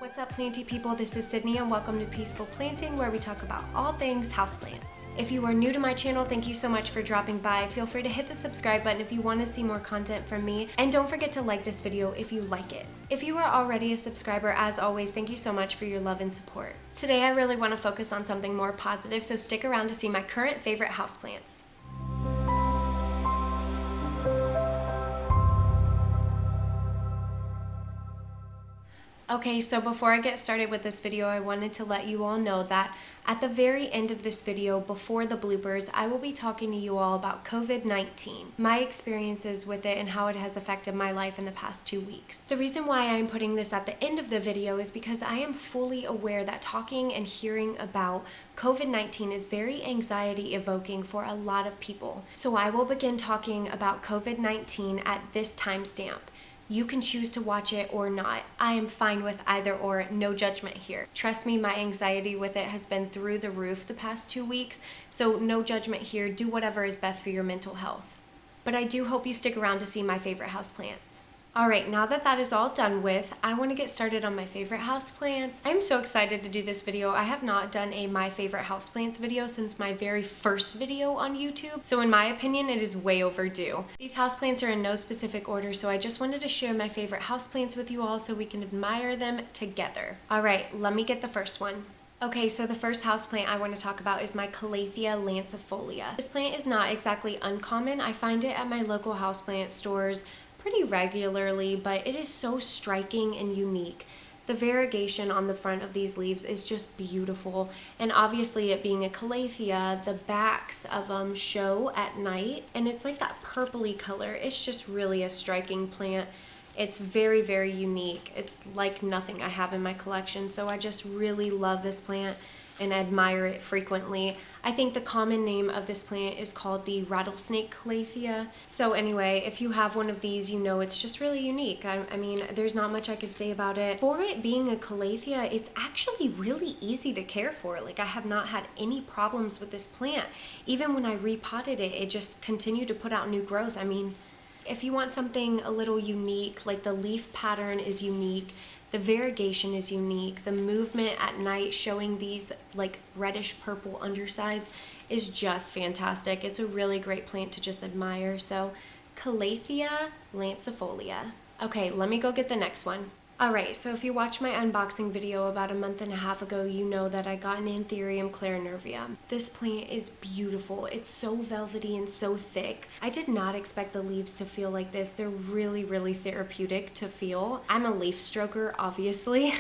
What's up, planty people? This is Sydney and welcome to Peaceful Planting, where we talk about all things houseplants. If you are new to my channel, thank you so much for dropping by. Feel free to hit the subscribe button if you want to see more content from me, and don't forget to like this video if you like it. If you are already a subscriber, as always, thank you so much for your love and support. Today I really want to focus on something more positive, so stick around to see my current favorite houseplants. Okay, so before I get started with this video, I wanted to let you all know that at the very end of this video, before the bloopers, I will be talking to you all about COVID-19, my experiences with it and how it has affected my life in the past 2 weeks. The reason why I am putting this at the end of the video is because I am fully aware that talking and hearing about COVID-19 is very anxiety evoking for a lot of people. So I will begin talking about COVID-19 at this timestamp. You can choose to watch it or not. I am fine with either or, no judgment here. Trust me, my anxiety with it has been through the roof the past 2 weeks, so no judgment here. Do whatever is best for your mental health. But I do hope you stick around to see my favorite houseplants. Alright, now that that is all done with, I want to get started on my favorite houseplants. I'm so excited to do this video. I have not done a my favorite houseplants video since my very first video on YouTube, so in my opinion, it is way overdue. These houseplants are in no specific order, so I just wanted to share my favorite houseplants with you all so we can admire them together. Alright, let me get the first one. Okay, so the first houseplant I want to talk about is my Calla Thea lancifolia. This plant is not exactly uncommon. I find it at my local houseplant stores pretty regularly, but it is so striking and unique. The variegation on the front of these leaves is just beautiful, and obviously it being a Calla Thea, the backs of them show at night, and it's like that purpley color. It's just really a striking plant. It's very, very unique. It's like nothing I have in my collection, so I just really love this plant and admire it frequently. I think the common name of this plant is called the rattlesnake Calla Thea. So anyway, if you have one of these, you know it's just really unique. I mean, there's not much I could say about it. For it being a Calla Thea, it's actually really easy to care for. Like, I have not had any problems with this plant. Even when I repotted it, it just continued to put out new growth. I mean, if you want something a little unique, like the leaf pattern is unique, the variegation is unique, the movement at night showing these like reddish purple undersides is just fantastic. It's a really great plant to just admire. So Calla Thea lancifolia. Okay, let me go get the next one. Alright, so if you watched my unboxing video about a month and a half ago, you know that I got an Anthurium Claranerii. This plant is beautiful. It's so velvety and so thick. I did not expect the leaves to feel like this. They're really, really therapeutic to feel. I'm a leaf stroker, obviously,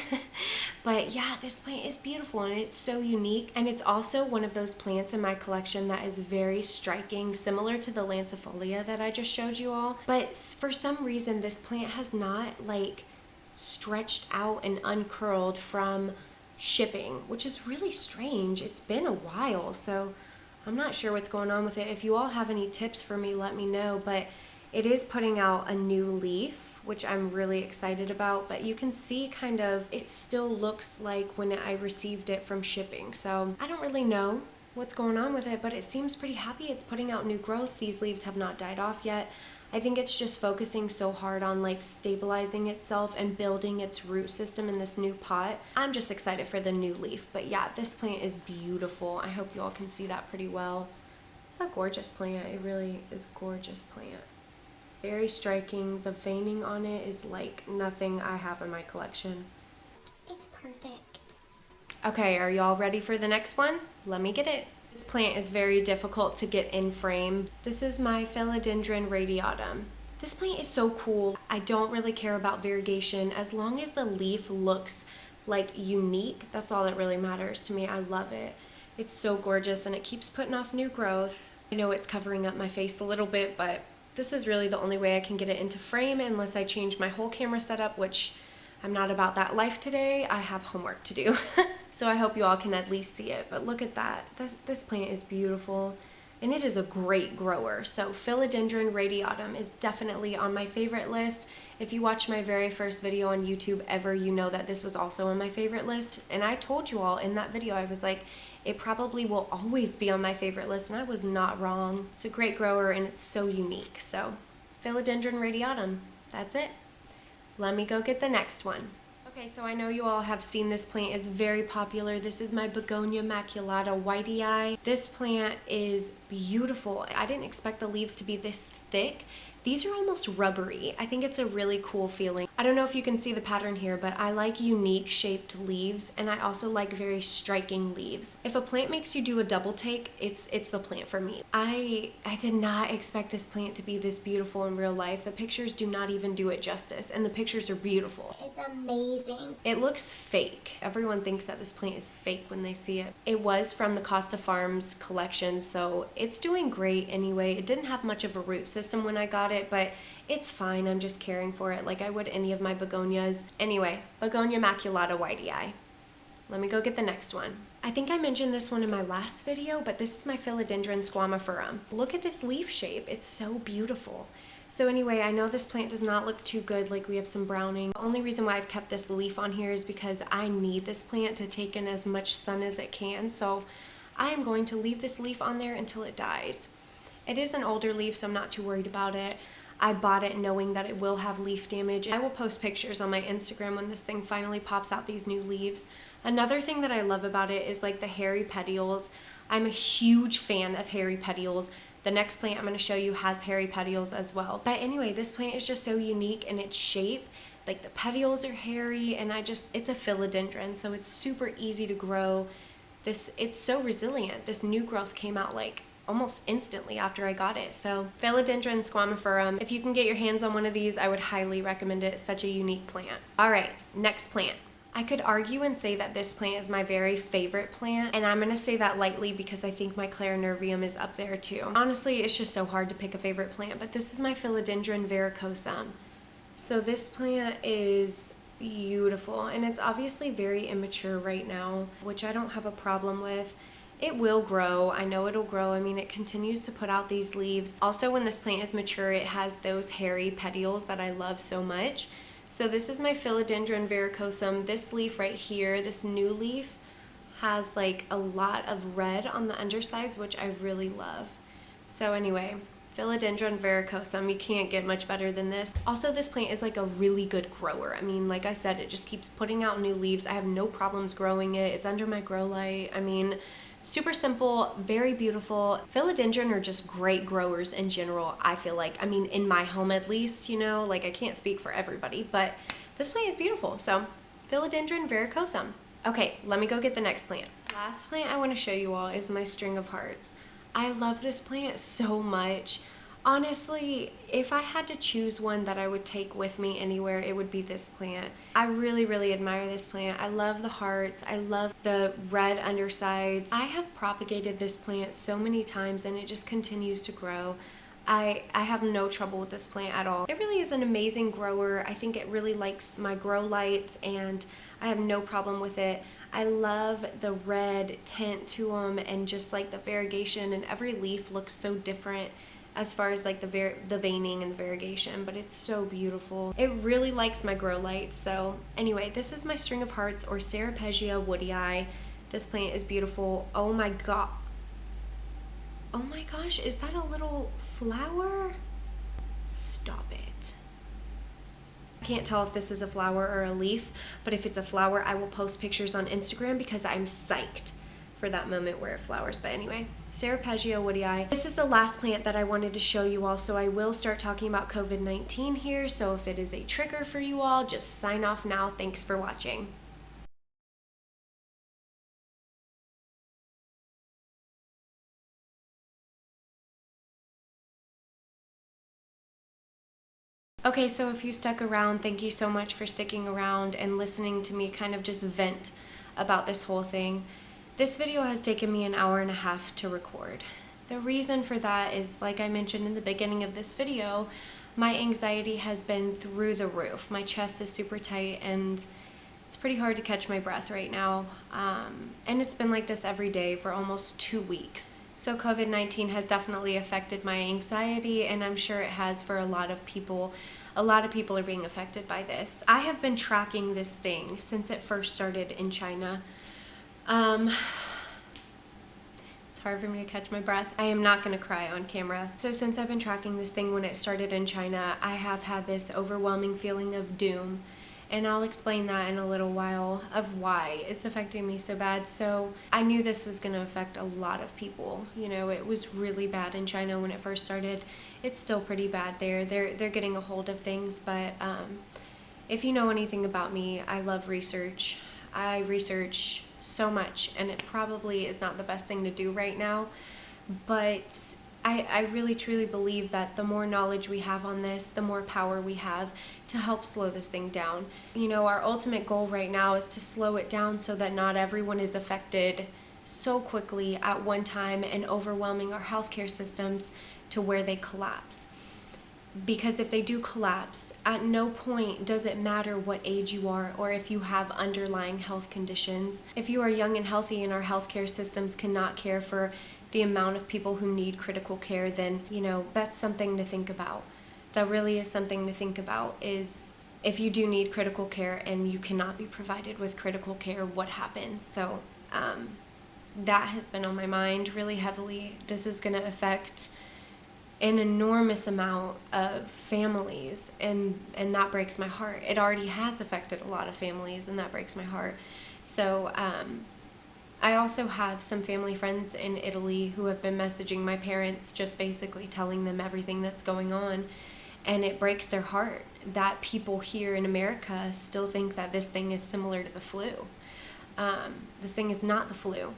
but yeah, this plant is beautiful and it's so unique. And it's also one of those plants in my collection that is very striking, similar to the lancifolia that I just showed you all. But for some reason, this plant has not like stretched out and uncurled from shipping, which is really strange. It's been a while, so I'm not sure what's going on with it. If you all have any tips for me, let me know. But it is putting out a new leaf, which I'm really excited about, but you can see kind of it still looks like when I received it from shipping. So I don't really know what's going on with it, but it seems pretty happy. It's putting out new growth. These leaves have not died off yet. I think it's just focusing so hard on like stabilizing itself and building its root system in this new pot. I'm just excited for the new leaf. But yeah, this plant is beautiful. I hope you all can see that pretty well. It's a gorgeous plant. It really is a gorgeous plant. Very striking. The veining on it is like nothing I have in my collection. It's perfect. Okay, are y'all ready for the next one? Let me get it. This plant is very difficult to get in frame. This is my Philodendron radiata. This plant is so cool. I don't really care about variegation. As long as the leaf looks like unique, that's all that really matters to me. I love it. It's so gorgeous and it keeps putting off new growth. I know it's covering up my face a little bit, but this is really the only way I can get it into frame unless I change my whole camera setup, which I'm not about that life today. I have homework to do. So I hope you all can at least see it. But look at that. This plant is beautiful. And it is a great grower. So Philodendron radiata is definitely on my favorite list. If you watched my very first video on YouTube ever, you know that this was also on my favorite list. And I told you all in that video, I was like, it probably will always be on my favorite list. And I was not wrong. It's a great grower and it's so unique. So Philodendron radiata, that's it. Let me go get the next one. Okay, so I know you all have seen this plant. It's very popular. This is my Begonia maculata whitey. This plant is beautiful. I didn't expect the leaves to be this thick. These are almost rubbery. I think it's a really cool feeling. I don't know if you can see the pattern here, but I like unique shaped leaves, and I also like very striking leaves. If a plant makes you do a double take, it's the plant for me. I did not expect this plant to be this beautiful in real life. The pictures do not even do it justice, and the pictures are beautiful. It's amazing. It looks fake. Everyone thinks that this plant is fake when they see it. It was from the Costa Farms collection, so it's doing great anyway. It didn't have much of a root system when I got it, but it's fine. I'm just caring for it like I would any of my begonias. Anyway, Begonia maculata whitey. Let me go get the next one. I think I mentioned this one in my last video, but this is my Philodendron squamiferum. Look at this leaf shape. It's so beautiful. So anyway, I know this plant does not look too good, like we have some browning. The only reason why I've kept this leaf on here is because I need this plant to take in as much sun as it can. So I am going to leave this leaf on there until it dies. It is an older leaf, so I'm not too worried about it. I bought it knowing that it will have leaf damage. I will post pictures on my Instagram when this thing finally pops out these new leaves. Another thing that I love about it is like the hairy petioles. I'm a huge fan of hairy petioles. The next plant I'm going to show you has hairy petioles as well. But anyway, this plant is just so unique in its shape. Like the petioles are hairy, and it's a philodendron, so it's super easy to grow. It's so resilient. This new growth came out like almost instantly after I got it. So Philodendron squamiferum, if you can get your hands on one of these, I would highly recommend it. It's such a unique plant. All right, next plant. I could argue and say that this plant is my very favorite plant, and I'm gonna say that lightly because I think my Claranerii is up there too. Honestly, it's just so hard to pick a favorite plant, but this is my Philodendron vericosum. So this plant is beautiful, and it's obviously very immature right now, which I don't have a problem with. It will grow. I know it'll grow. I mean, it continues to put out these leaves. Also, when this plant is mature, it has those hairy petioles that I love so much. So this is my Philodendron vericosum. This leaf right here, this new leaf, has like a lot of red on the undersides, which I really love. So anyway, Philodendron vericosum, you can't get much better than this. Also, this plant is like a really good grower. I mean, like I said, it just keeps putting out new leaves. I have no problems growing it. It's under my grow light. I mean, super simple, very beautiful. Philodendron are just great growers in general, I feel like. I mean, in my home at least, you know, like I can't speak for everybody, but this plant is beautiful. So Philodendron vericosum. Okay, let me go get the next plant. Last plant I want to show you all is my string of hearts. I love this plant so much. Honestly, if I had to choose one that I would take with me anywhere, it would be this plant. I really, really admire this plant. I love the hearts. I love the red undersides. I have propagated this plant so many times, and it just continues to grow. I have no trouble with this plant at all. It really is an amazing grower. I think it really likes my grow lights, and I have no problem with it. I love the red tint to them, and just like the variegation, and every leaf looks so different as far as like the veining and the variegation, but it's so beautiful. It really likes my grow lights. So anyway, this is my string of hearts, or Ceropegia woodii. This plant is beautiful. Oh my god. Oh my gosh, is that a little flower? Stop it. I can't tell if this is a flower or a leaf, but if it's a flower, I will post pictures on Instagram because I'm psyched for that moment where it flowers. But anyway, Ceropegia woodii. This is the last plant that I wanted to show you all, so I will start talking about COVID-19 here. So if it is a trigger for you all, just sign off now. Thanks for watching. Okay, so if you stuck around, thank you so much for sticking around and listening to me kind of just vent about this whole thing. This video has taken me an hour and a half to record. The reason for that is, like I mentioned in the beginning of this video, my anxiety has been through the roof. My chest is super tight, and it's pretty hard to catch my breath right now. And it's been like this every day for almost 2 weeks. So COVID-19 has definitely affected my anxiety, and I'm sure it has for a lot of people. A lot of people are being affected by this. I have been tracking this thing since it first started in China. It's hard for me to catch my breath. I am not going to cry on camera. So since I've been tracking this thing when it started in China, I have had this overwhelming feeling of doom And I'll explain that in a little while of why it's affecting me so bad. So I knew this was going to affect a lot of people. You know, it was really bad in China when it first started. It's still pretty bad there. They're getting a hold of things, but if you know anything about me, I love research. I research so much, and it probably is not the best thing to do right now, but I really truly believe that the more knowledge we have on this, the more power we have to help slow this thing down. You know, our ultimate goal right now is to slow it down so that not everyone is affected so quickly at one time and overwhelming our healthcare systems to where they collapse. Because if they do collapse, at no point does it matter what age you are or if you have underlying health conditions. If you are young and healthy and our healthcare systems cannot care for the amount of people who need critical care, then, you know, that's something to think about. That really is something to think about, is if you do need critical care and you cannot be provided with critical care, what happens? So that has been on my mind really heavily. This is going to affect an enormous amount of families, and that breaks my heart. It already has affected a lot of families, and that breaks my heart. So I also have some family friends in Italy who have been messaging my parents, just basically telling them everything that's going on, and it breaks their heart that people here in America still think that this thing is similar to the flu. This thing is not the flu.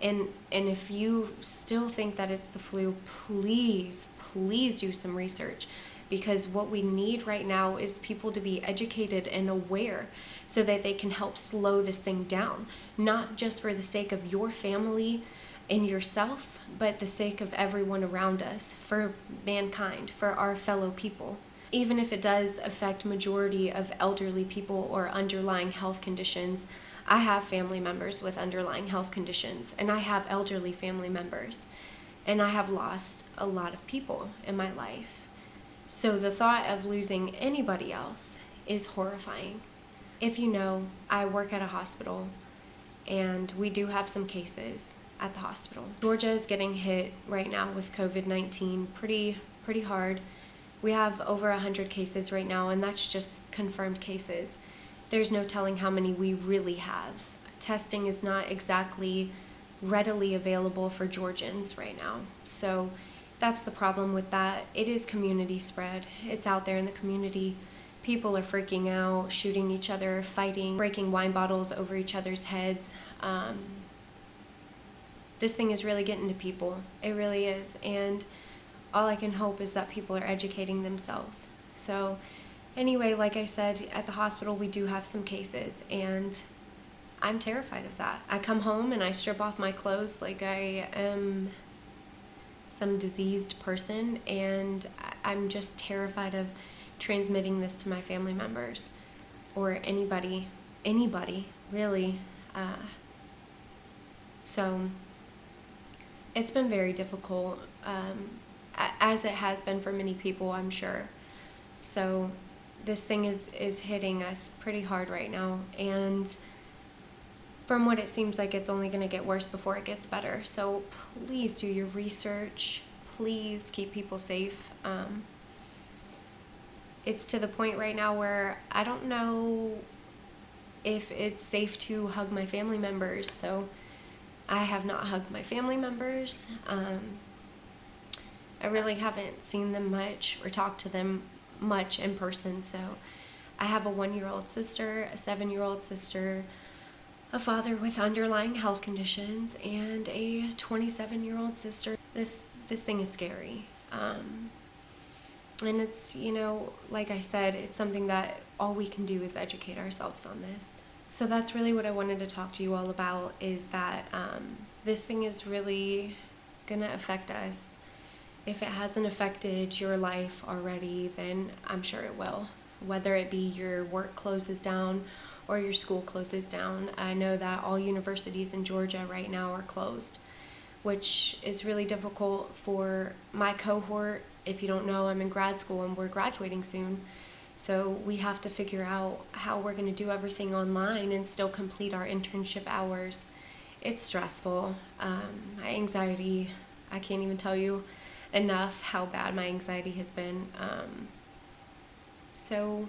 And if you still think that it's the flu, please do some research, because what we need right now is people to be educated and aware so that they can help slow this thing down, not just for the sake of your family and yourself, but the sake of everyone around us, for mankind, for our fellow people. Even if it does affect majority of elderly people or underlying health conditions, I have family members with underlying health conditions, and I have elderly family members, and I have lost a lot of people in my life. So the thought of losing anybody else is horrifying. If you know, I work at a hospital, and we do have some cases at the hospital. Georgia is getting hit right now with COVID-19 pretty hard. We have over 100 cases right now, and that's just confirmed cases. There's no telling how many we really have. Testing is not exactly readily available for Georgians right now. So that's the problem with that. It is community spread. It's out there in the community. People are freaking out, shooting each other, fighting, breaking wine bottles over each other's heads. This thing is really getting to people. It really is. And all I can hope is that people are educating themselves. So anyway, like I said, at the hospital we do have some cases, and I'm terrified of that. I come home and I strip off my clothes like I am some diseased person, and I'm just terrified of transmitting this to my family members or anybody really. So it's been very difficult, as it has been for many people, I'm sure. So this thing is hitting us pretty hard right now, and from what it seems like, it's only going to get worse before it gets better. So please do your research. Please keep people safe. It's to the point right now where I don't know if it's safe to hug my family members. So I have not hugged my family members. I really haven't seen them much or talked to them much in person. So I have a 1-year-old sister, a 7-year-old sister, a father with underlying health conditions, and a 27-year-old sister. This thing is scary. And it's, you know, like I said, it's something that all we can do is educate ourselves on this. So that's really what I wanted to talk to you all about, is that this thing is really gonna affect us. If it hasn't affected your life already, then I'm sure it will. Whether it be your work closes down or your school closes down. I know that all universities in Georgia right now are closed, which is really difficult for my cohort. If you don't know, I'm in grad school and we're graduating soon. So we have to figure out how we're going to do everything online and still complete our internship hours. It's stressful. My anxiety, I can't even tell you enough how bad my anxiety has been. So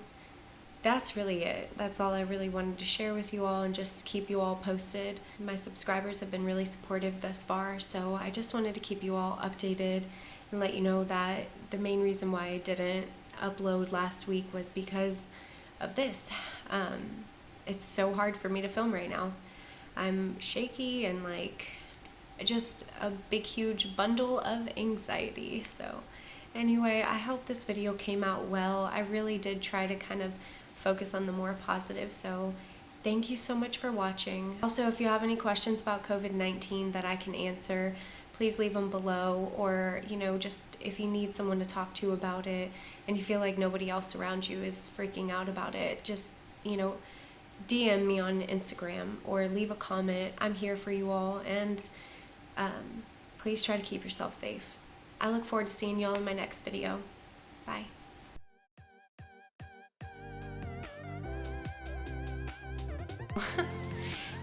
that's really it. That's all I really wanted to share with you all and just keep you all posted. My subscribers have been really supportive thus far, so I just wanted to keep you all updated and let you know that the main reason why I didn't upload last week was because of this. It's so hard for me to film right now. I'm shaky and like just a big huge bundle of anxiety. So anyway, I hope this video came out well. I really did try to kind of focus on the more positive, so thank you so much for watching. Also, if you have any questions about COVID-19 that I can answer, please leave them below, or just if you need someone to talk to about it and you feel like nobody else around you is freaking out about it, just DM me on Instagram or leave a comment. I'm here for you all, and please try to keep yourself safe. I look forward to seeing y'all in my next video. Bye.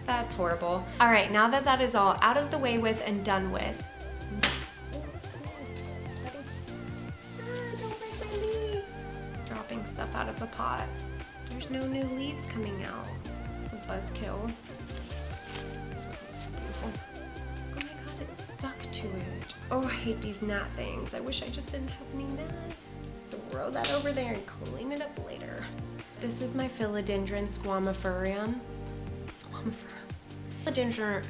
That's horrible. All right, now that that is all out of the way with and done with. Don't break my leaves. Dropping stuff out of the pot. There's no new leaves coming out. It's a buzzkill. This is beautiful. Oh my god, it's stuck to it. Oh, I hate these gnat things. I wish I just didn't have any gnat. Throw that over there and clean it up later. This is my Philodendron squamiferium. Philodendron,